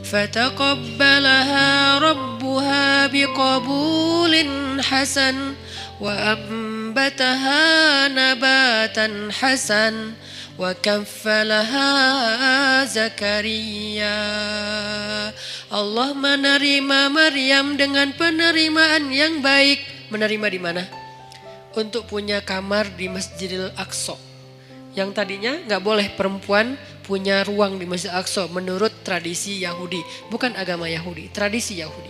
fataqabbalaha rabbuha biqabulin hasan wa ambataha nabatan hasan wa kaffalaha Zakaria. Allah menerima Maryam dengan penerimaan yang baik. Menerima di mana? Untuk punya kamar di Masjidil Aqsa. Yang tadinya nggak boleh perempuan punya ruang di Masjidil Aqsa menurut tradisi Yahudi. Bukan agama Yahudi, tradisi Yahudi.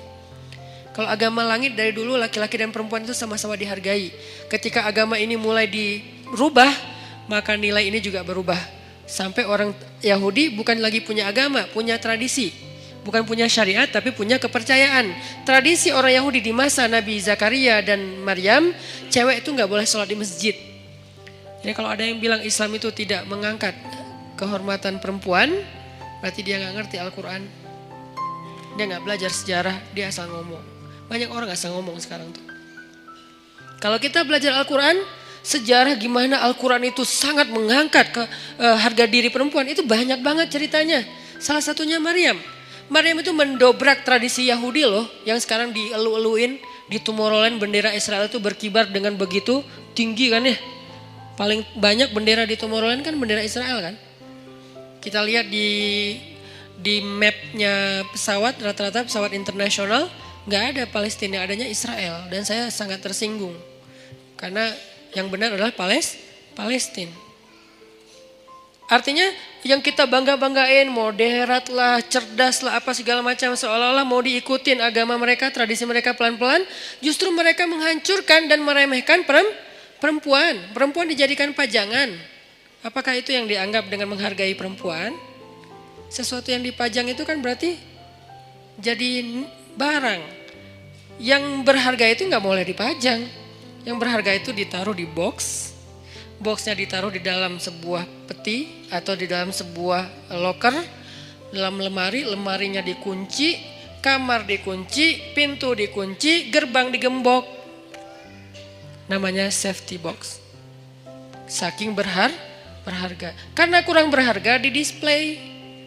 Kalau agama langit dari dulu laki-laki dan perempuan itu sama-sama dihargai. Ketika agama ini mulai dirubah, maka nilai ini juga berubah. Sampai orang Yahudi bukan lagi punya agama, punya tradisi. Bukan punya syariat tapi punya kepercayaan. Tradisi orang Yahudi di masa Nabi Zakaria dan Maryam, cewek itu nggak boleh sholat di masjid. Jadi kalau ada yang bilang Islam itu tidak mengangkat kehormatan perempuan, berarti dia nggak ngerti Al-Quran. Dia nggak belajar sejarah, dia asal ngomong. Banyak orang asal ngomong sekarang tuh. Kalau kita belajar Al-Quran, sejarah gimana Al-Quran itu sangat mengangkat harga diri perempuan, itu banyak banget ceritanya. Salah satunya Maryam. Maryam itu mendobrak tradisi Yahudi loh, yang sekarang dielu-eluin di Tomorrowland bendera Israel itu berkibar dengan begitu tinggi kan ya. Paling banyak bendera di Tomorrowland kan bendera Israel kan. Kita lihat di mapnya pesawat, rata-rata pesawat internasional nggak ada Palestina, adanya Israel. Dan saya sangat tersinggung karena yang benar adalah Palestina. Artinya yang kita bangga-banggain, moderat lah, cerdas lah, apa segala macam, seolah-olah mau diikutin agama mereka, tradisi mereka pelan-pelan, justru mereka menghancurkan dan meremehkan perempuan. Perempuan dijadikan pajangan. Apakah itu yang dianggap dengan menghargai perempuan? Sesuatu yang dipajang itu kan berarti jadi barang. Yang berharga itu nggak boleh dipajang. Yang berharga itu ditaruh di box. Boxnya ditaruh di dalam sebuah peti atau di dalam sebuah loker, dalam lemari, lemarinya dikunci, kamar dikunci, pintu dikunci, gerbang digembok. Namanya safety box. Saking berharga. Karena kurang berharga di display.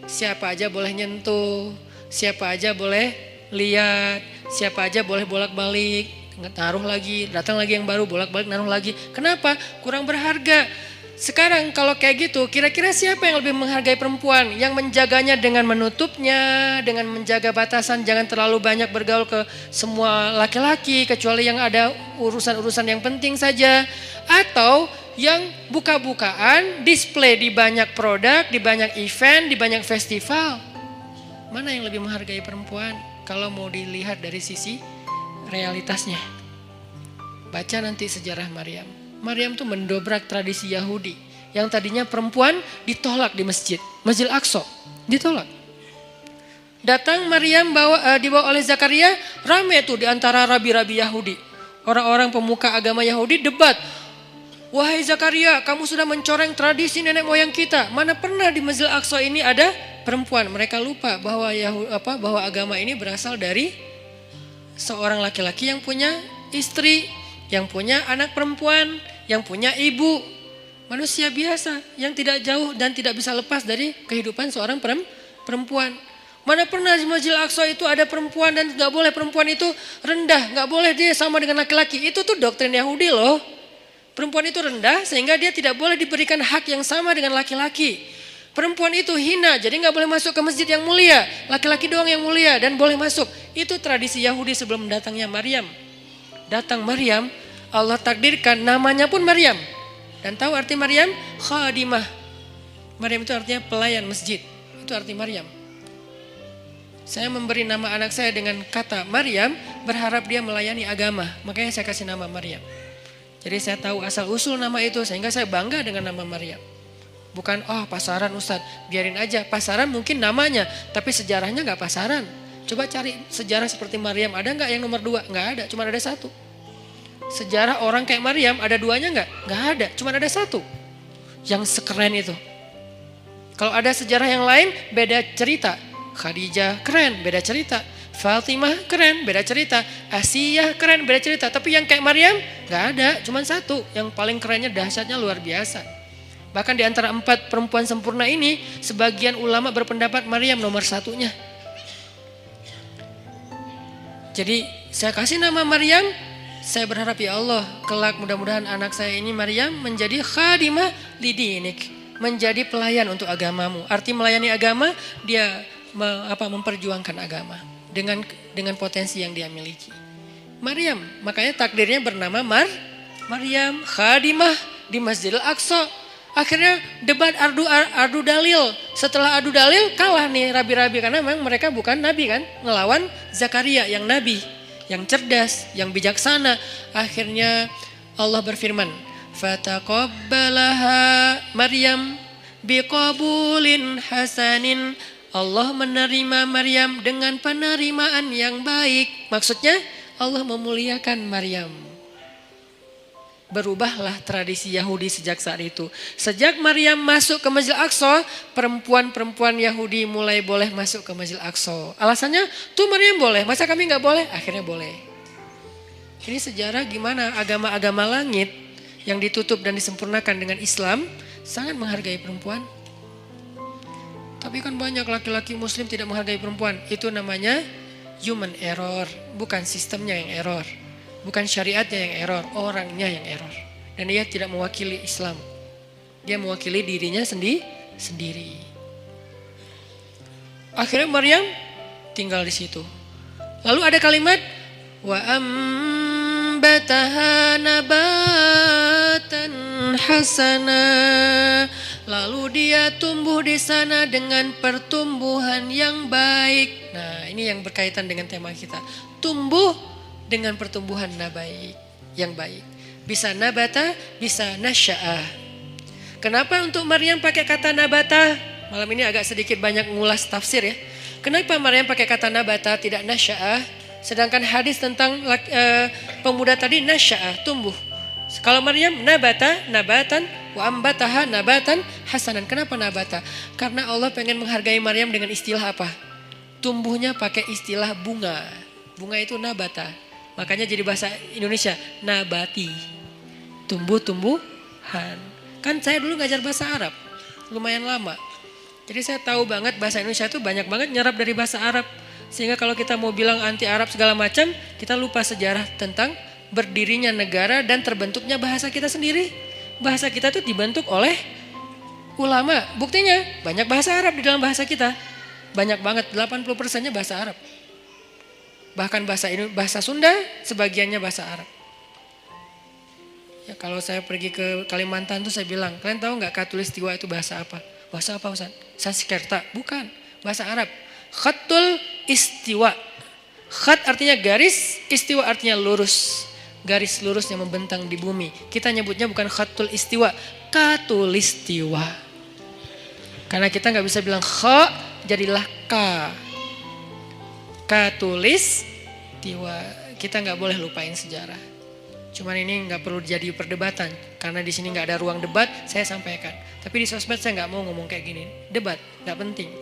Siapa aja boleh nyentuh, siapa aja boleh lihat, siapa aja boleh bolak-balik. Taruh lagi, datang lagi yang baru, bolak-balik naruh lagi. Kenapa? Kurang berharga. Sekarang kalau kayak gitu, kira-kira siapa yang lebih menghargai perempuan? Yang menjaganya dengan menutupnya, dengan menjaga batasan, jangan terlalu banyak bergaul ke semua laki-laki, kecuali yang ada urusan-urusan yang penting saja. Atau yang buka-bukaan, display di banyak produk, di banyak event, di banyak festival. Mana yang lebih menghargai perempuan? Kalau mau dilihat dari sisi realitasnya. Baca nanti sejarah Maryam. Maryam tuh mendobrak tradisi Yahudi. Yang tadinya perempuan ditolak di masjid. Masjid Aqsa ditolak. Datang Maryam dibawa oleh Zakaria. Rame tuh di antara rabi-rabi Yahudi. Orang-orang pemuka agama Yahudi debat. Wahai Zakaria, kamu sudah mencoreng tradisi nenek moyang kita. Mana pernah di Masjid Aqsa ini ada perempuan. Mereka lupa bahwa bahwa agama ini berasal dari seorang laki-laki yang punya istri, yang punya anak perempuan, yang punya ibu. Manusia biasa yang tidak jauh dan tidak bisa lepas dari kehidupan seorang perempuan. Mana pernah di Masjid Aqsa itu ada perempuan dan gak boleh perempuan itu rendah. Gak boleh dia sama dengan laki-laki. Itu tuh doktrin Yahudi loh. Perempuan itu rendah sehingga dia tidak boleh diberikan hak yang sama dengan laki-laki. Perempuan itu hina, jadi gak boleh masuk ke masjid yang mulia. Laki-laki doang yang mulia dan boleh masuk. Itu tradisi Yahudi sebelum datangnya Maryam. Datang Maryam, Allah takdirkan namanya pun Maryam. Dan tahu arti Maryam? Khadimah. Maryam itu artinya pelayan masjid. Itu arti Maryam. Saya memberi nama anak saya dengan kata Maryam, berharap dia melayani agama. Makanya saya kasih nama Maryam. Jadi saya tahu asal usul nama itu sehingga saya bangga dengan nama Maryam. Bukan pasaran Ustadz, biarin aja. Pasaran mungkin namanya, tapi sejarahnya gak pasaran. Coba cari sejarah seperti Maryam, ada gak yang nomor 2? Gak ada, cuma ada 1. Sejarah orang kayak Maryam ada 2-nya gak? Gak ada, cuma ada 1. Yang sekeren itu. Kalau ada sejarah yang lain, beda cerita. Khadijah keren, beda cerita. Fatimah keren, beda cerita. Asiyah keren, beda cerita. Tapi yang kayak Maryam gak ada, cuma 1. Yang paling kerennya, dahsyatnya luar biasa. Bahkan di antara 4 perempuan sempurna ini, sebagian ulama berpendapat Maryam nomor 1-nya. Jadi saya kasih nama Maryam, saya berharap ya Allah kelak mudah-mudahan anak saya ini Maryam menjadi khadimah lidinik, menjadi pelayan untuk agamamu. Arti melayani agama, dia memperjuangkan agama dengan potensi yang dia miliki. Maryam, makanya takdirnya bernama Maryam khadimah di Masjidil Aqsa. Akhirnya debat adu dalil. Setelah adu dalil kalah nih rabi-rabi karena memang mereka bukan nabi kan, ngelawan Zakaria yang nabi, yang cerdas, yang bijaksana. Akhirnya Allah berfirman, fataqabbalaha Maryam biqabulin hasanin. Allah menerima Maryam dengan penerimaan yang baik. Maksudnya Allah memuliakan Maryam. Berubahlah tradisi Yahudi sejak saat itu. Sejak Maryam masuk ke Masjidil Aqsa, perempuan-perempuan Yahudi mulai boleh masuk ke Masjidil Aqsa. Alasannya, tuh Maryam boleh, masa kami nggak boleh? Akhirnya boleh. Ini sejarah gimana agama-agama langit yang ditutup dan disempurnakan dengan Islam sangat menghargai perempuan. Tapi kan banyak laki-laki muslim tidak menghargai perempuan. Itu namanya human error, bukan sistemnya yang error. Bukan syariatnya yang error, orangnya yang error. Dan dia tidak mewakili Islam. Dia mewakili dirinya sendiri. Akhirnya Maryam tinggal di situ. Lalu ada kalimat wa ambataha nabatan hasana. Lalu dia tumbuh di sana dengan pertumbuhan yang baik. Nah, ini yang berkaitan dengan tema kita. Tumbuh dengan pertumbuhan yang baik. Bisa nabata, bisa nasya'ah. Kenapa untuk Maryam pakai kata nabata? Malam ini agak sedikit banyak mengulas tafsir ya. Kenapa Maryam pakai kata nabata tidak nasya'ah? Sedangkan hadis tentang pemuda tadi nasya'ah, tumbuh. Kalau Maryam nabata, nabatan, wa ambataha nabatan hasanan. Kenapa nabata? Karena Allah pengen menghargai Maryam dengan istilah apa? Tumbuhnya pakai istilah bunga. Bunga itu nabata. Makanya jadi bahasa Indonesia, nabati. Tumbuh-tumbuhan. Kan saya dulu ngajar bahasa Arab, lumayan lama. Jadi saya tahu banget bahasa Indonesia itu banyak banget nyerap dari bahasa Arab. Sehingga kalau kita mau bilang anti Arab segala macam, kita lupa sejarah tentang berdirinya negara dan terbentuknya bahasa kita sendiri. Bahasa kita itu dibentuk oleh ulama. Buktinya banyak bahasa Arab di dalam bahasa kita. Banyak banget, 80%-nya bahasa Arab. Bahkan bahasa Sunda sebagiannya bahasa Arab. Ya, kalau saya pergi ke Kalimantan tuh saya bilang, kalian tahu nggak Katulistiwa itu bahasa apa? Bahasa apa Ustaz? Sanskerta? Bukan, bahasa Arab. Khatul istiwa. Khat artinya garis, istiwa artinya lurus. Garis lurus yang membentang di bumi. Kita nyebutnya bukan khatul istiwa, Katulistiwa. Karena kita nggak bisa bilang kha, jadilah ka. Katulistiwa. Kita nggak boleh lupain sejarah. Cuman ini nggak perlu jadi perdebatan karena di sini nggak ada ruang debat. Saya sampaikan. Tapi di sosmed saya nggak mau ngomong kayak gini. Debat nggak penting.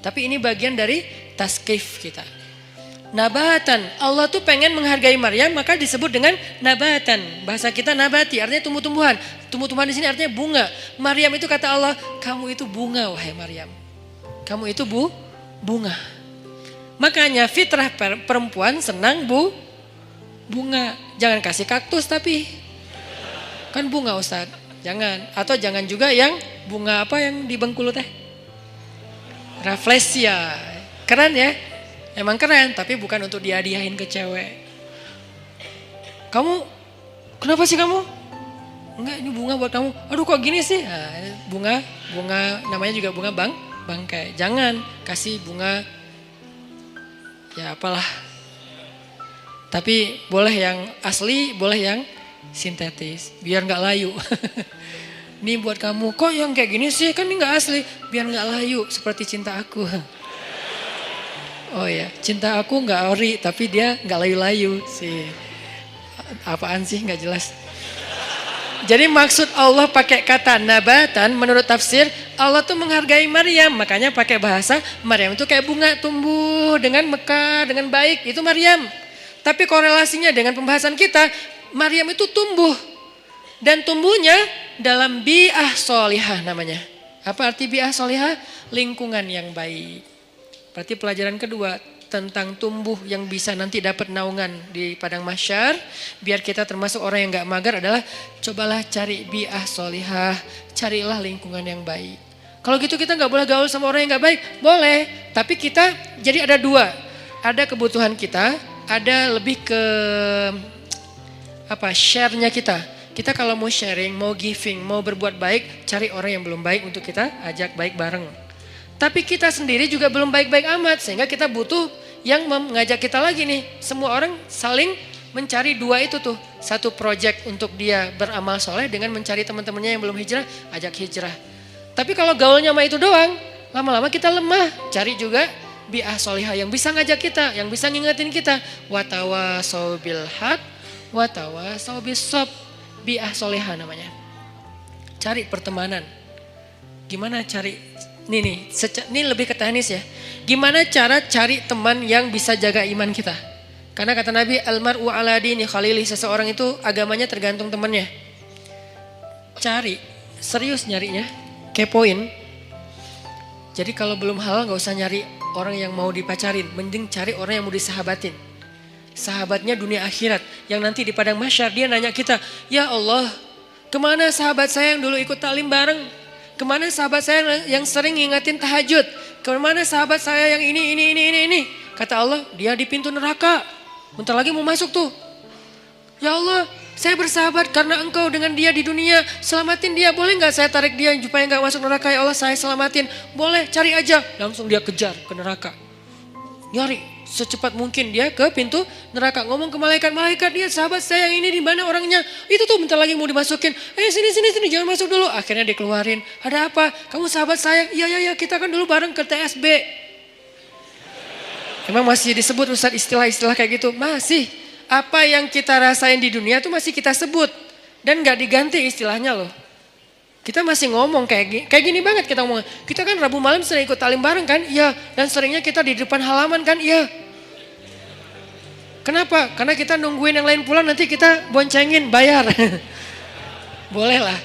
Tapi ini bagian dari taskif kita. Nabatan. Allah tuh pengen menghargai Maryam maka disebut dengan nabatan. Bahasa kita nabati artinya tumbuh-tumbuhan. Tumbuh-tumbuhan di sini artinya bunga. Maryam itu kata Allah, kamu itu bunga wahai Maryam. Kamu itu bunga. Makanya fitrah perempuan senang bunga. Jangan kasih kaktus tapi kan bunga Ustaz. Jangan. Atau jangan juga yang bunga apa yang di Bengkulu teh? Rafflesia. Keren ya? Emang keren tapi bukan untuk dihadiahin ke cewek. Kamu kenapa sih kamu? Enggak, ini bunga buat kamu. Aduh kok gini sih? Nah, bunga namanya juga bunga bangkai. Jangan kasih bunga ya apalah. Tapi boleh yang asli, boleh yang sintetis. Biar gak layu. Ini buat kamu. Kok yang kayak gini sih? Kan ini gak asli. Biar gak layu. Seperti cinta aku. Oh ya, cinta aku gak ori. Tapi dia gak layu-layu. Apaan sih gak jelas. Jadi maksud Allah pakai kata nabatan menurut tafsir Allah tuh menghargai Maryam. Makanya pakai bahasa Maryam itu kayak bunga tumbuh dengan mekar, dengan baik. Itu Maryam. Tapi korelasinya dengan pembahasan kita, Maryam itu tumbuh. Dan tumbuhnya dalam bi'ah solihah namanya. Apa arti bi'ah solihah? Lingkungan yang baik. Berarti pelajaran kedua, tentang tumbuh yang bisa nanti dapat naungan di padang mahsyar, biar kita termasuk orang yang gak mager adalah cobalah cari bi'ah solihah, carilah lingkungan yang baik. Kalau gitu kita gak boleh gaul sama orang yang gak baik, boleh. Tapi kita jadi ada dua, ada kebutuhan kita, ada lebih ke share-nya kita. Kita kalau mau sharing, mau giving, mau berbuat baik, cari orang yang belum baik untuk kita ajak baik bareng. Tapi kita sendiri juga belum baik-baik amat, sehingga kita butuh yang mengajak kita lagi nih. Semua orang saling mencari dua itu tuh. Satu project untuk dia beramal soleh dengan mencari teman-temannya yang belum hijrah, ajak hijrah. Tapi kalau gaulnya sama itu doang, lama-lama kita lemah. Cari juga bi'ah solihah yang bisa ngajak kita, yang bisa ngingetin kita. Watawasau bil haq, watawasau bis sob. Bi'ah solihah namanya. Cari pertemanan. Gimana cari... Ini lebih ke teknis ya. Gimana cara cari teman yang bisa jaga iman kita? Karena kata Nabi, almar'u ala dini khalili, seseorang itu agamanya tergantung temannya. Cari, serius nyarinya, kepoin. Jadi kalau belum halal gak usah nyari orang yang mau dipacarin, mending cari orang yang mau disahabatin. Sahabatnya dunia akhirat, yang nanti di padang mahsyar dia nanya kita, ya Allah, kemana sahabat saya yang dulu ikut taklim bareng? Kemana sahabat saya yang sering ngingetin tahajud? Kemana sahabat saya yang ini? Kata Allah, dia di pintu neraka. Bentar lagi mau masuk tuh. Ya Allah, saya bersahabat karena engkau dengan dia di dunia. Selamatin dia, boleh gak saya tarik dia supaya gak masuk neraka? Ya Allah, saya selamatin. Boleh, cari aja. Langsung dia kejar ke neraka. Nyari secepat mungkin dia ke pintu neraka. Ngomong ke malaikat, dia sahabat saya yang ini di mana orangnya? Itu tuh bentar lagi mau dimasukin. Sini, jangan masuk dulu. Akhirnya dikeluarin. Ada apa? Kamu sahabat saya? Iya, kita kan dulu bareng ke TSB. Emang masih disebut Ustaz istilah-istilah kayak gitu? Masih. Apa yang kita rasain di dunia itu masih kita sebut. Dan gak diganti istilahnya loh. Kita masih ngomong kayak gini banget kita ngomong. Kita kan Rabu malam sering ikut taklim bareng kan? Iya. Dan seringnya kita di depan halaman kan? Iya. Kenapa? Karena kita nungguin yang lain pulang nanti kita boncengin bayar. Boleh lah.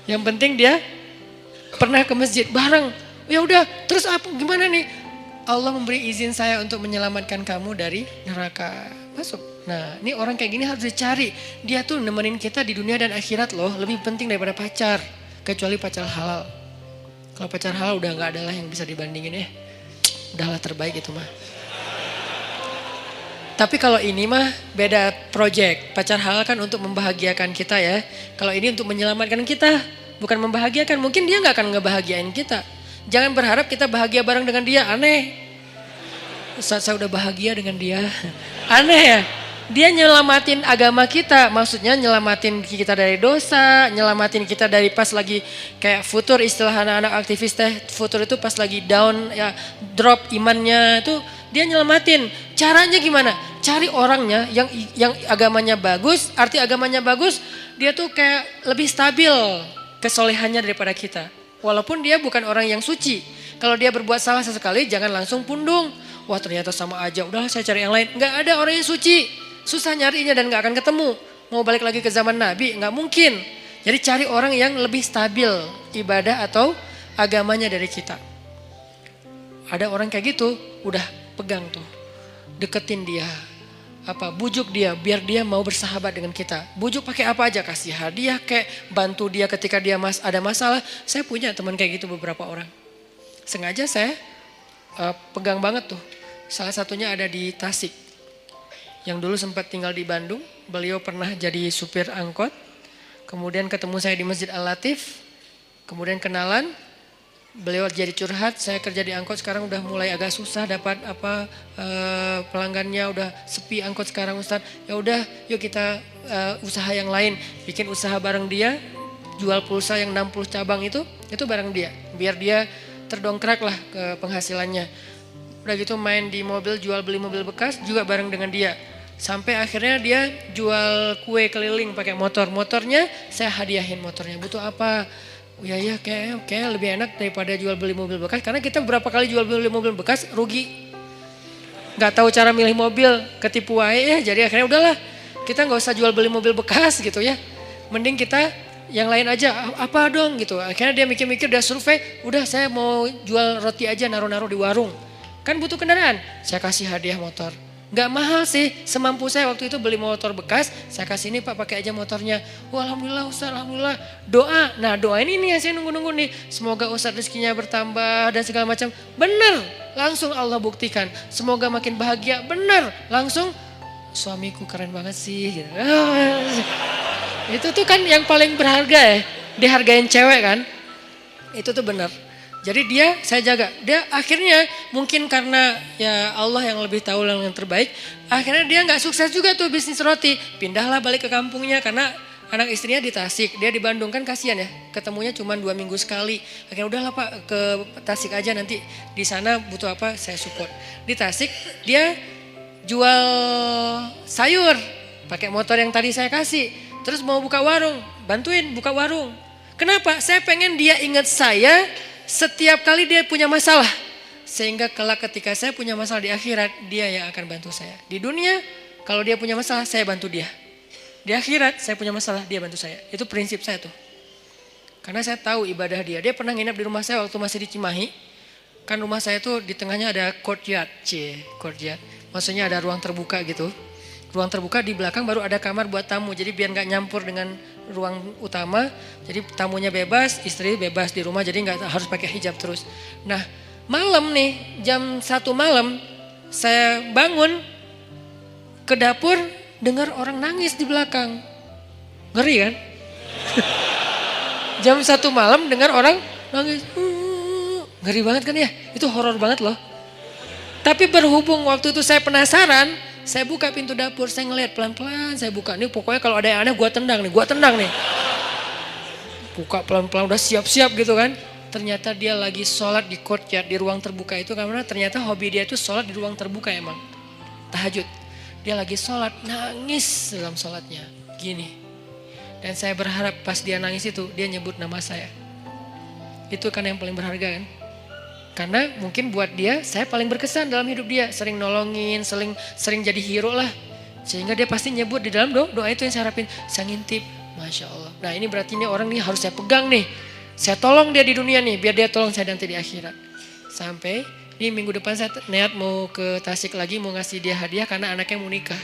Yang penting dia pernah ke masjid bareng. Ya udah, terus apa gimana nih? Allah memberi izin saya untuk menyelamatkan kamu dari neraka. Masuk. Nah, ini orang kayak gini harus dicari. Dia tuh nemenin kita di dunia dan akhirat loh. Lebih penting daripada pacar. Kecuali pacar halal. Kalau pacar halal udah gak ada lah yang bisa dibandingin ya. Udahlah terbaik itu mah. Tapi kalau ini mah beda project. Pacar halal kan untuk membahagiakan kita ya. Kalau ini untuk menyelamatkan kita. Bukan membahagiakan. Mungkin dia gak akan ngebahagiain kita. Jangan berharap kita bahagia bareng dengan dia. Aneh. Ustaz saya udah bahagia dengan dia. Aneh ya. Dia nyelamatin agama kita, maksudnya nyelamatin kita dari dosa, nyelamatin kita dari pas lagi kayak futur, istilah anak-anak aktivis teh, futur itu pas lagi down, ya drop imannya itu dia nyelamatin. Caranya gimana? Cari orangnya yang agamanya bagus, arti agamanya bagus, dia tuh kayak lebih stabil kesolehannya daripada kita. Walaupun dia bukan orang yang suci. Kalau dia berbuat salah sesekali jangan langsung pundung. Wah ternyata sama aja, udahlah saya cari yang lain. Enggak ada orang yang suci. Susah nyarinya dan gak akan ketemu. Mau balik lagi ke zaman Nabi, gak mungkin. Jadi cari orang yang lebih stabil ibadah atau agamanya dari kita. Ada orang kayak gitu, udah pegang tuh. Deketin dia. Bujuk dia biar dia mau bersahabat dengan kita. Bujuk pakai apa aja, kasih hadiah kayak bantu dia ketika dia ada masalah. Saya punya teman kayak gitu beberapa orang. Sengaja saya pegang banget tuh. Salah satunya ada di Tasik. Yang dulu sempat tinggal di Bandung, beliau pernah jadi supir angkot, kemudian ketemu saya di Masjid Al-Latif, kemudian kenalan, beliau jadi curhat, saya kerja di angkot sekarang udah mulai agak susah dapat pelanggannya, udah sepi angkot sekarang Ustaz. Ya udah, yuk kita usaha yang lain, bikin usaha bareng dia, jual pulsa yang 60 cabang itu bareng dia, biar dia terdongkrak lah ke penghasilannya. Udah gitu main di mobil, jual beli mobil bekas juga bareng dengan dia. Sampai akhirnya dia jual kue keliling pakai motor. Motornya saya hadiahin motornya. Butuh apa? Ya kayak lebih enak daripada jual beli mobil bekas. Karena kita berapa kali jual beli mobil bekas rugi. Gak tahu cara milih mobil, ketipu wae ya. Jadi akhirnya udahlah kita gak usah jual beli mobil bekas gitu ya. Mending kita yang lain aja, apa dong gitu. Akhirnya dia mikir-mikir, dia survei, udah saya mau jual roti aja naruh-naruh di warung. Kan butuh kendaraan. Saya kasih hadiah motor. Gak mahal sih, semampu saya waktu itu beli motor bekas, saya kasih ini Pak pakai aja motornya. Wah, alhamdulillah Ustaz, alhamdulillah. Doa, nah doa ini nih yang saya nunggu-nunggu nih. Semoga Ustaz rezekinya bertambah dan segala macam. Bener, langsung Allah buktikan. Semoga makin bahagia, bener. Langsung, suamiku keren banget sih. Gitu. Itu tuh kan yang paling berharga ya, dihargain cewek kan. Itu tuh bener. Jadi dia saya jaga. Dia akhirnya mungkin karena ya Allah yang lebih tahu yang terbaik. Akhirnya dia gak sukses juga tuh bisnis roti. Pindahlah balik ke kampungnya karena anak istrinya di Tasik. Dia di Bandung kan kasihan ya. Ketemunya cuma 2 minggu sekali. Akhirnya udahlah Pak ke Tasik aja nanti. Di sana butuh apa saya support. Di Tasik dia jual sayur. Pakai motor yang tadi saya kasih. Terus mau buka warung. Bantuin buka warung. Kenapa? Saya pengen dia ingat saya setiap kali dia punya masalah. Sehingga kelak ketika saya punya masalah di akhirat, dia yang akan bantu saya. Di dunia, kalau dia punya masalah, saya bantu dia. Di akhirat, saya punya masalah, dia bantu saya. Itu prinsip saya tuh. Karena saya tahu ibadah dia. Dia pernah nginep di rumah saya waktu masih di Cimahi. Kan rumah saya tuh di tengahnya ada courtyard. Courtyard. Maksudnya ada ruang terbuka gitu. Ruang terbuka di belakang baru ada kamar buat tamu. Jadi biar gak nyampur dengan ruang utama. Jadi tamunya bebas, istri bebas di rumah. Jadi gak harus pakai hijab terus. Nah malam nih jam 1 malam saya bangun ke dapur dengar orang nangis di belakang. Ngeri kan? Jam 1 malam dengar orang nangis. Ngeri banget kan ya? Itu horor banget loh. Tapi berhubung waktu itu saya penasaran. Saya buka pintu dapur, saya ngeliat pelan-pelan, saya buka. Nih pokoknya kalau ada yang aneh gue tendang nih. Buka pelan-pelan udah siap-siap gitu kan. Ternyata dia lagi sholat di courtyard, di ruang terbuka itu. Karena ternyata hobi dia itu sholat di ruang terbuka emang. Tahajud. Dia lagi sholat, nangis dalam sholatnya. Gini. Dan saya berharap pas dia nangis itu, dia nyebut nama saya. Itu kan yang paling berharga kan. Karena mungkin buat dia, saya paling berkesan dalam hidup dia. Sering nolongin, sering jadi hero lah. Sehingga dia pasti nyebut di dalam doa itu yang saya harapin. Saya ngintip, Masya Allah. Nah ini berarti ini orang nih harus saya pegang nih. Saya tolong dia di dunia nih, biar dia tolong saya nanti di akhirat. Sampai ini minggu depan saya niat mau ke Tasik lagi, mau ngasih dia hadiah karena anaknya mau nikah.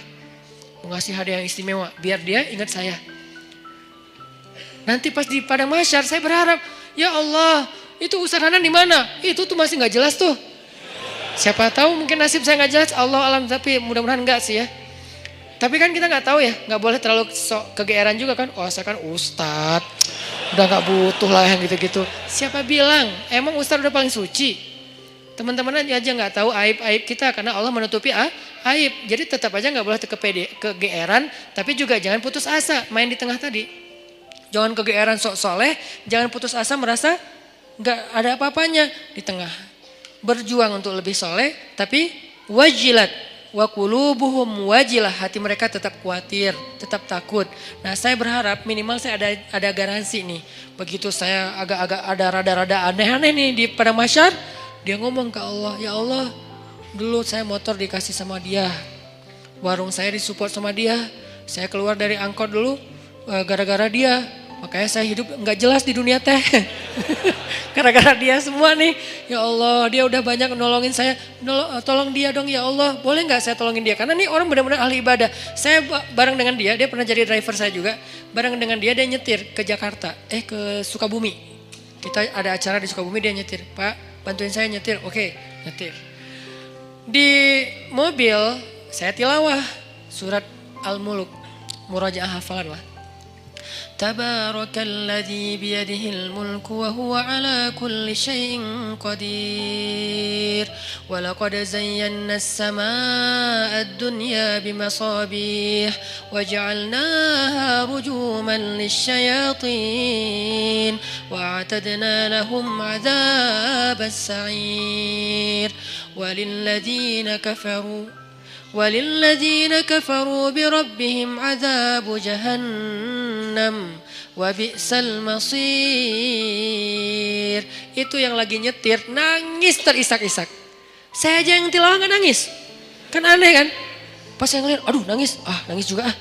Mau ngasih hadiah yang istimewa, biar dia ingat saya. Nanti pas di Padang Mahsyar saya berharap, ya Allah, itu Ustaz Hanan di mana? Itu tuh masih nggak jelas tuh. Siapa tahu mungkin nasib saya nggak jelas. Allah alam, tapi mudah-mudahan enggak sih ya. Tapi kan kita nggak tahu ya, nggak boleh terlalu sok kegeeran juga kan. Oh saya kan Ustaz, udah nggak butuh lah yang gitu-gitu. Siapa bilang? Emang Ustaz udah paling suci? Teman-teman aja nggak tahu aib-aib kita karena Allah menutupi aib. Jadi tetap aja nggak boleh kegeeran, tapi juga jangan putus asa. Main di tengah tadi. Jangan kegeeran sok soleh, jangan putus asa merasa nggak ada apa-apanya di tengah. Berjuang untuk lebih soleh, tapi wajilat wa qulubuhum wajilah, hati mereka tetap khawatir, tetap takut. Nah saya berharap minimal saya ada garansi nih. Begitu saya agak-agak ada rada-rada aneh-aneh nih di Padang Mahsyar, dia ngomong ke Allah, ya Allah dulu saya motor dikasih sama dia, warung saya disupport sama dia, saya keluar dari angkot dulu gara-gara dia. Makanya saya hidup nggak jelas di dunia teh. Gara-gara dia semua nih. Ya Allah, dia udah banyak nolongin saya. Tolong dia dong ya Allah. Boleh nggak saya tolongin dia? Karena nih orang benar-benar ahli ibadah. Saya bareng dengan dia pernah jadi driver saya juga. Bareng dengan dia nyetir ke Jakarta. Ke Sukabumi. Kita ada acara di Sukabumi, dia nyetir. Pak, bantuin saya nyetir. Oke, nyetir. Di mobil, saya tilawah surat Al-Muluk. Murajaah hafalan lah. Tabarakalladzi biyadihil mulku wa huwa ala kulli syai'in qadir. Wa laqad zayyana as-samaa'a ad-dunya bimasabih wa ja'alnaha rujuman lisyayatin wa a'tadna lahum 'adzabas sa'ir. وللذين كفروا بربهم عذاب جهنم وبئس المصير. Itu yang lagi nyetir nangis terisak-isak. Saya aja yang tilawah nggak nangis. Kan aneh kan? Pas saya ngeliat, aduh nangis juga.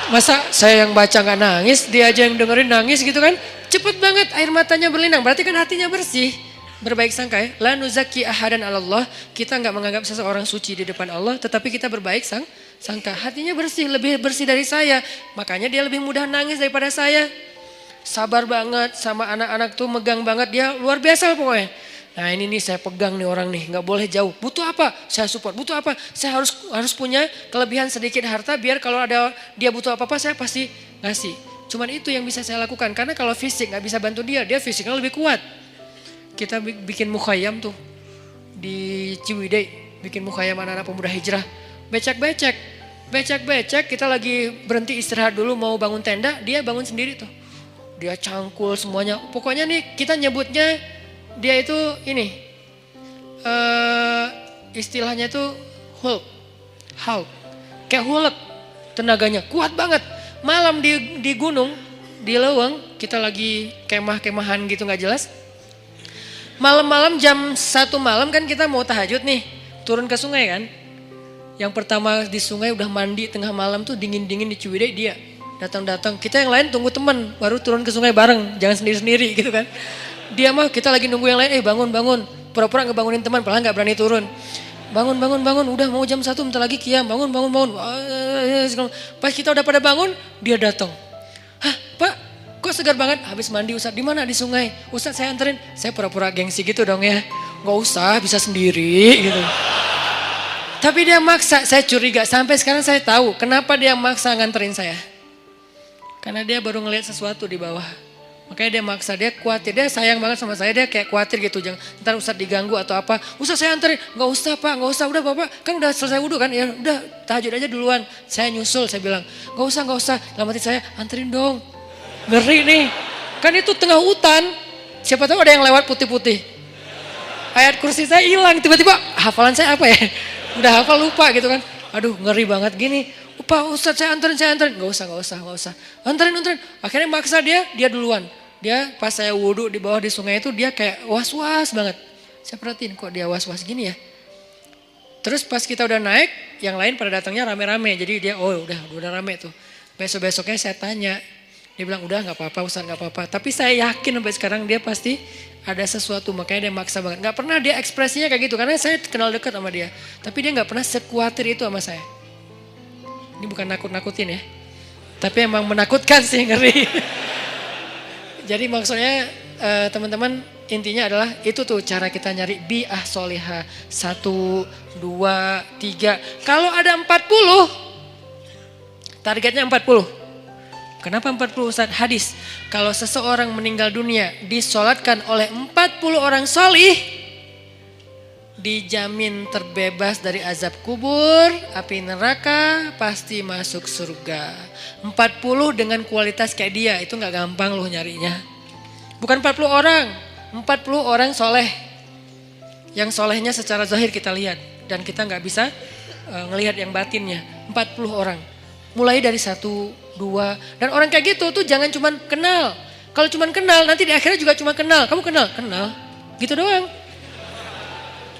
Masa saya yang baca nggak nangis, dia aja yang dengerin nangis gitu kan? Cepet banget air matanya berlinang. Berarti kan hatinya bersih. Berbaik sangka ya. La nuzaki ahadan Allah. Kita nggak menganggap seseorang suci di depan Allah, tetapi kita berbaik sangka. Hatinya bersih, lebih bersih dari saya. Makanya dia lebih mudah nangis daripada saya. Sabar banget sama anak-anak tuh, megang banget, dia luar biasa pokoknya. Nah ini nih saya pegang nih orang nih, nggak boleh jauh. Butuh apa? Saya support. Butuh apa? Saya harus punya kelebihan sedikit harta biar kalau ada dia butuh apa-apa saya pasti ngasih. Cuman itu yang bisa saya lakukan, karena kalau fisik nggak bisa bantu dia fisiknya lebih kuat. Kita bikin mukhayyam tuh di Ciwidey, bikin mukhayyam anak-anak pemuda hijrah. Becek, kita lagi berhenti istirahat dulu mau bangun tenda, dia bangun sendiri tuh. Dia cangkul semuanya. Pokoknya nih kita nyebutnya dia itu ini istilahnya itu Hulk. Kayak Hulk tenaganya kuat banget. Malam di gunung, di Leweng, kita lagi kemah-kemahan gitu gak jelas. Malam-malam jam 1 malam kan kita mau tahajud nih, turun ke sungai kan. Yang pertama di sungai udah mandi tengah malam tuh dingin-dingin di Ciwidey, dia datang-datang. Kita yang lain tunggu teman, baru turun ke sungai bareng, jangan sendiri-sendiri gitu kan. Dia mah kita lagi nunggu yang lain, bangun. Pura-pura ngebangunin teman, padahal gak berani turun. Bangun, udah mau jam 1 bentar lagi qiyam, bangun. Pas kita udah pada bangun, dia datang. Hah Pak, kok segar banget? Habis mandi Ustadz, di mana? Di sungai. Ustadz saya anterin. Saya pura-pura gengsi gitu dong ya. Gak usah, bisa sendiri gitu. Tapi dia maksa, saya curiga. Sampai sekarang saya tahu kenapa dia maksa nganterin saya. Karena dia baru ngelihat sesuatu di bawah. Makanya dia maksa, dia khawatir, dia sayang banget sama saya, dia kayak khawatir gitu, jangan ntar Ustadz diganggu atau apa. Ustadz saya anterin, gak usah Pak, gak usah, udah Bapak kan udah selesai wudhu kan, ya udah tahajud aja duluan. Saya nyusul, saya bilang gak usah, dalam hati saya anterin dong, ngeri nih. Kan itu tengah hutan, siapa tahu ada yang lewat putih-putih. Ayat kursi saya hilang, tiba-tiba hafalan saya apa ya, udah hafal lupa gitu kan. Aduh ngeri banget gini. Pak Ustadz saya anterin. Gak usah. Anterin. Akhirnya maksa dia duluan. Dia pas saya wudhu di bawah di sungai itu dia kayak was-was banget. Saya perhatiin kok dia was-was gini ya. Terus pas kita udah naik, yang lain pada datangnya rame-rame. Jadi dia udah rame tuh. Besok-besoknya saya tanya. Dia bilang udah gak apa-apa Ustadz gak apa-apa. Tapi saya yakin sampai sekarang dia pasti ada sesuatu. Makanya dia maksa banget. Gak pernah dia ekspresinya kayak gitu. Karena saya kenal dekat sama dia. Tapi dia gak pernah sekuatir itu sama saya. Ini bukan nakut-nakutin ya. Tapi emang menakutkan sih, ngeri. Jadi maksudnya teman-teman intinya adalah itu tuh cara kita nyari bi'ah solihah. 1, 2, 3. Kalau ada 40, targetnya 40. Kenapa 40 Ustaz? Hadis. Kalau seseorang meninggal dunia disolatkan oleh 40 orang solih, dijamin terbebas dari azab kubur, api neraka, pasti masuk surga. 40 dengan kualitas kayak dia, itu gak gampang loh nyarinya. Bukan 40 orang, 40 orang soleh. Yang solehnya secara zahir kita lihat. Dan kita gak bisa ngelihat yang batinnya. 40 orang. Mulai dari 1, 2. Dan orang kayak gitu tuh jangan cuman kenal. Kalau cuman kenal, nanti di akhirnya juga cuma kenal. Kamu kenal? Kenal. Gitu doang.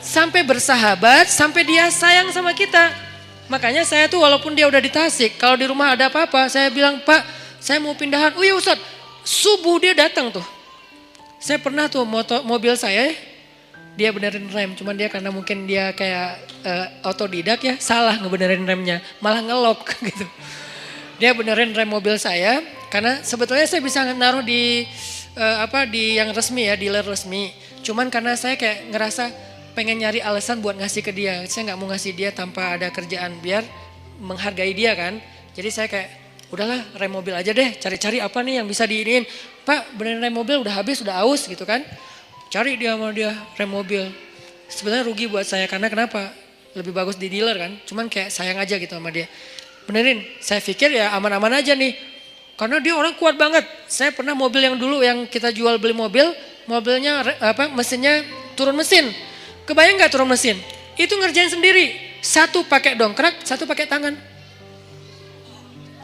Sampai bersahabat, sampai dia sayang sama kita. Makanya saya tuh walaupun dia udah di Tasik, kalau di rumah ada apa-apa, saya bilang, Pak, saya mau pindahan. Oh iya Ustadz, subuh dia datang tuh. Saya pernah tuh mobil saya, dia benerin rem. Cuman dia karena mungkin dia kayak otodidak ya, salah ngebenerin remnya. Malah ngelok gitu. Dia benerin rem mobil saya, karena sebetulnya saya bisa naruh di di yang resmi ya, dealer resmi. Cuman karena saya kayak ngerasa pengen nyari alasan buat ngasih ke dia. Saya gak mau ngasih dia tanpa ada kerjaan biar menghargai dia kan. Jadi saya kayak udahlah rem mobil aja deh, cari-cari apa nih yang bisa diiniin. Pak benerin rem mobil udah habis, udah aus gitu kan. Cari dia sama dia rem mobil. Sebenarnya rugi buat saya karena kenapa? Lebih bagus di dealer kan. Cuman kayak sayang aja gitu sama dia. Benerin, saya pikir ya aman-aman aja nih. Karena dia orang kuat banget. Saya pernah mobil yang dulu yang kita jual beli mobil, mobilnya mesinnya turun mesin. Kebayang gak turun mesin? Itu ngerjain sendiri. Satu pakai dongkrak, satu pakai tangan.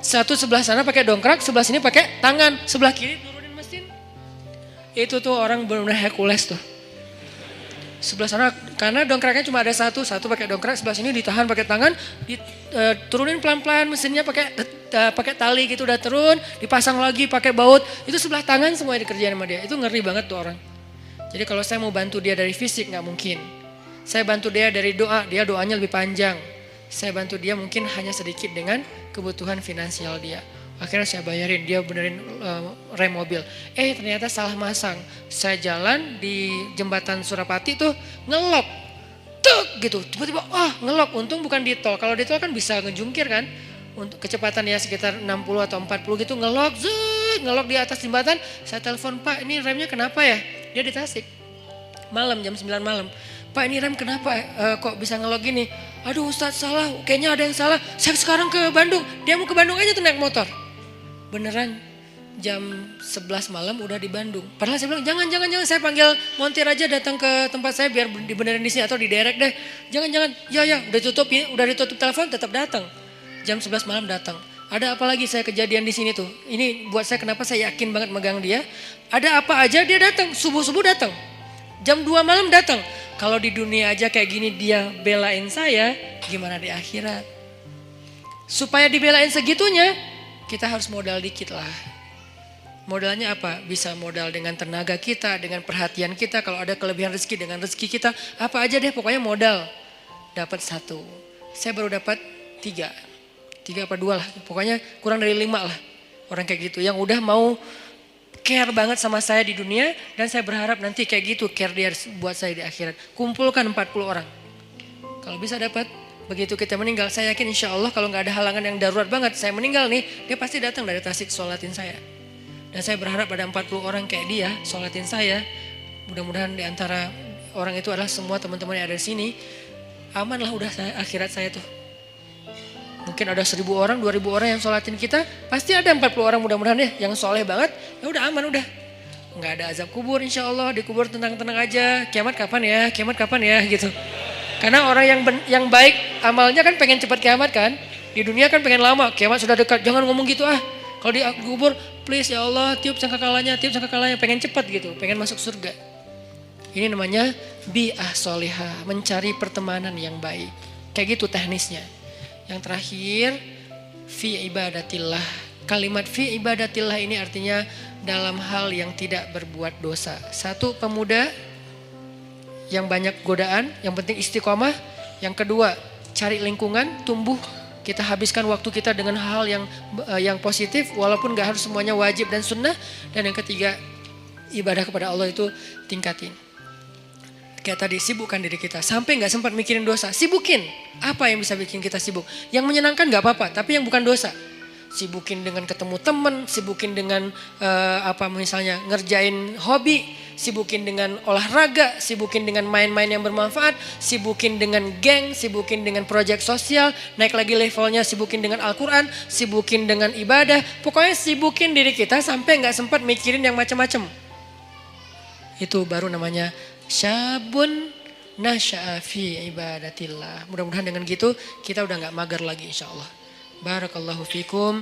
Satu sebelah sana pakai dongkrak, sebelah sini pakai tangan. Sebelah kiri turunin mesin. Itu tuh orang benar-benar Hercules tuh. Sebelah sana, karena dongkraknya cuma ada satu pakai dongkrak, sebelah sini ditahan pakai tangan, turunin pelan-pelan mesinnya pakai tali gitu udah turun, dipasang lagi pakai baut. Itu sebelah tangan semua dikerjain sama dia. Itu ngeri banget tuh orang. Jadi kalau saya mau bantu dia dari fisik nggak mungkin. Saya bantu dia dari doa, dia doanya lebih panjang. Saya bantu dia mungkin hanya sedikit dengan kebutuhan finansial dia. Akhirnya saya bayarin, dia benerin rem mobil. Ternyata salah masang. Saya jalan di jembatan Surapati tuh ngelok. Tuk gitu, tiba-tiba ngelok. Untung bukan di tol. Kalau di tol kan bisa ngejungkir kan. Untuk kecepatan ya sekitar 60 atau 40 gitu ngelok. Ngelok di atas jembatan. Saya telepon, Pak ini remnya kenapa ya? Dia di Tasik. Malam jam 9 malam. Pak ini rem kenapa kok bisa ngelok gini? Aduh Ustadz salah, kayaknya ada yang salah. Saya sekarang ke Bandung. Dia mau ke Bandung aja tuh naik motor. Beneran jam 11 malam udah di Bandung. Padahal saya bilang jangan saya panggil montir aja datang ke tempat saya biar dibenerin di sini atau di direct deh. Jangan. Ya udah ditutup telepon tetap datang. Jam 11 malam datang. Ada apa lagi saya kejadian di sini tuh. Ini buat saya kenapa saya yakin banget megang dia. Ada apa aja dia datang, subuh-subuh datang. Jam 2 malam datang. Kalau di dunia aja kayak gini dia belain saya, gimana di akhirat? Supaya dibelain segitunya, kita harus modal dikit lah. Modalnya apa? Bisa modal dengan tenaga kita, dengan perhatian kita. Kalau ada kelebihan rezeki dengan rezeki kita, apa aja deh pokoknya modal. Dapat 1. Saya baru dapat 3 apa 2 lah. Pokoknya kurang dari 5 lah. Orang kayak gitu yang udah mau care banget sama saya di dunia dan saya berharap nanti kayak gitu care dia buat saya di akhirat. Kumpulkan 40 orang. Kalau bisa dapat, begitu kita meninggal, saya yakin insya Allah kalau nggak ada halangan yang darurat banget, saya meninggal nih, dia pasti datang dari Tasik sholatin saya. Dan saya berharap ada 40 orang kayak dia sholatin saya. Mudah-mudahan di antara orang itu adalah semua teman-teman yang ada di sini. Aman lah udah akhirat saya tuh. Mungkin ada 1.000 orang, 2.000 orang yang sholatin kita, pasti ada 40 orang mudah-mudahan ya yang soleh banget, ya udah aman udah. Nggak ada azab kubur insya Allah, dikubur tenang-tenang aja, kiamat kapan ya gitu. Karena orang yang baik amalnya kan pengen cepat kiamat kan, di dunia kan pengen lama, kiamat sudah dekat, jangan ngomong gitu Kalau dikubur, please ya Allah tiup sangkakalanya, pengen cepat gitu, pengen masuk surga. Ini namanya bi'ah solihah, mencari pertemanan yang baik. Kayak gitu teknisnya. Yang terakhir, fi ibadatillah. Kalimat fi ibadatillah ini artinya dalam hal yang tidak berbuat dosa. 1, pemuda yang banyak godaan, yang penting istiqomah. Yang kedua, cari lingkungan, tumbuh. Kita habiskan waktu kita dengan hal yang positif, walaupun gak harus semuanya wajib dan sunnah. Dan yang ketiga, ibadah kepada Allah itu tingkatin. Kayak tadi, sibukkan diri kita. Sampai gak sempat mikirin dosa, sibukin. Apa yang bisa bikin kita sibuk? Yang menyenangkan gak apa-apa, tapi yang bukan dosa. Sibukin dengan ketemu teman, sibukin dengan misalnya ngerjain hobi, sibukin dengan olahraga, sibukin dengan main-main yang bermanfaat, sibukin dengan geng, sibukin dengan proyek sosial, naik lagi levelnya sibukin dengan Al-Quran, sibukin dengan ibadah. Pokoknya sibukin diri kita sampai gak sempat mikirin yang macam-macam. Itu baru namanya syabun nasya'a fi ibadatillah. Mudah-mudahan dengan gitu kita udah gak mager lagi insya Allah. Barakallahu fikum.